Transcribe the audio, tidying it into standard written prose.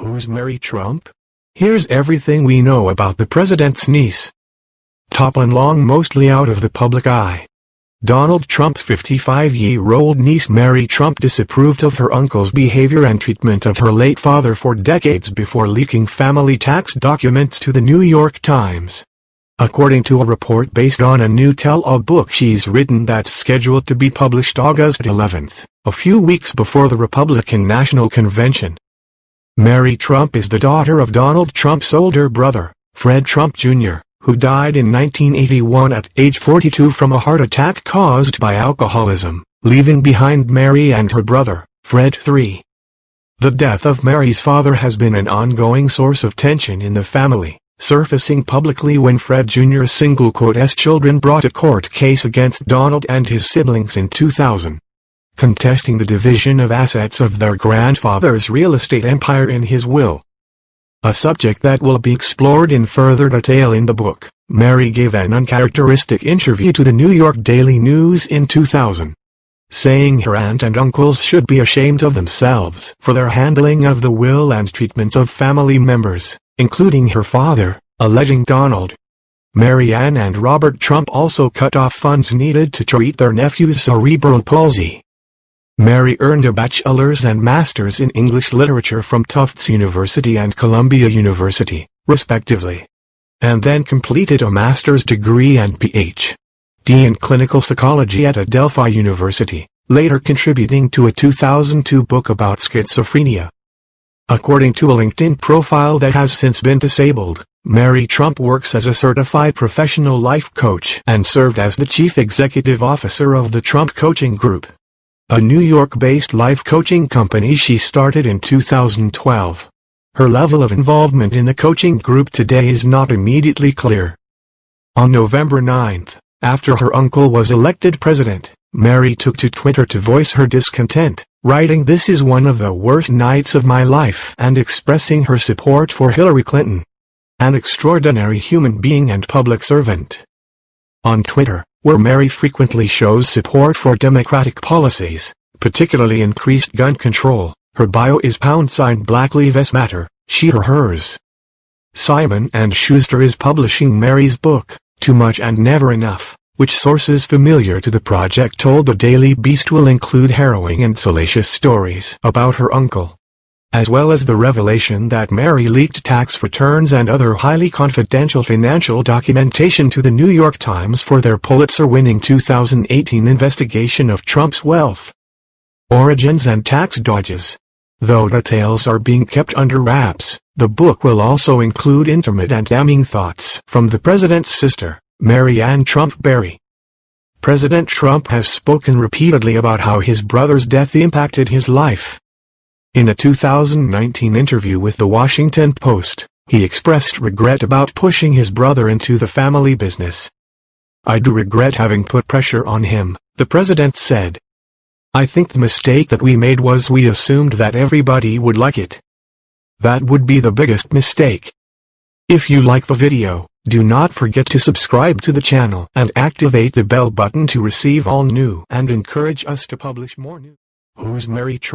Who's Mary Trump? Here's everything we know about the president's niece. Top and long, mostly out of the public eye. Donald Trump's 55-year-old niece Mary Trump disapproved of her uncle's behavior and treatment of her late father for decades before leaking family tax documents to the New York Times. According to a report based on a new tell-all book she's written that's scheduled to be published August 11th, a few weeks before the Republican National Convention. Mary Trump is the daughter of Donald Trump's older brother, Fred Trump Jr., who died in 1981 at age 42 from a heart attack caused by alcoholism, leaving behind Mary and her brother, Fred III. The death of Mary's father has been an ongoing source of tension in the family, surfacing publicly when Fred Jr.'s single-s children brought a court case against Donald and his siblings in 2000. Contesting the division of assets of their grandfather's real estate empire in his will. A subject that will be explored in further detail in the book. Mary gave an uncharacteristic interview to the New York Daily News in 2000, saying her aunt and uncles should be ashamed of themselves for their handling of the will and treatment of family members, including her father, alleging Donald, Mary Ann and Robert Trump also cut off funds needed to treat their nephew's cerebral palsy. Mary earned a bachelor's and master's in English literature from Tufts University and Columbia University, respectively, and then completed a master's degree and Ph.D. in clinical psychology at Adelphi University, later contributing to a 2002 book about schizophrenia. According to a LinkedIn profile that has since been disabled, Mary Trump works as a certified professional life coach and served as the chief executive officer of the Trump Coaching Group, a New York-based life coaching company she started in 2012. Her level of involvement in the coaching group today is not immediately clear. On November 9, after her uncle was elected president, Mary took to Twitter to voice her discontent, writing, "This is one of the worst nights of my life," and expressing her support for Hillary Clinton, an extraordinary human being and public servant. On Twitter, where Mary frequently shows support for Democratic policies, particularly increased gun control, her bio is #Black Lives Matter, she her hers. Simon & Schuster is publishing Mary's book, Too Much and Never Enough, which sources familiar to the project told the Daily Beast will include harrowing and salacious stories about her uncle, as well as the revelation that Mary leaked tax returns and other highly confidential financial documentation to the New York Times for their Pulitzer-winning 2018 investigation of Trump's wealth, origins and tax dodges. Though details are being kept under wraps, the book will also include intimate and damning thoughts from the president's sister, Mary Ann Trump Berry. President Trump has spoken repeatedly about how his brother's death impacted his life. In a 2019 interview with The Washington Post, he expressed regret about pushing his brother into the family business. "I do regret having put pressure on him," the president said. "I think the mistake that we made was we assumed that everybody would like it. That would be the biggest mistake." If you like the video, do not forget to subscribe to the channel and activate the bell button to receive all new and encourage us to publish more news. Who's Mary Trump?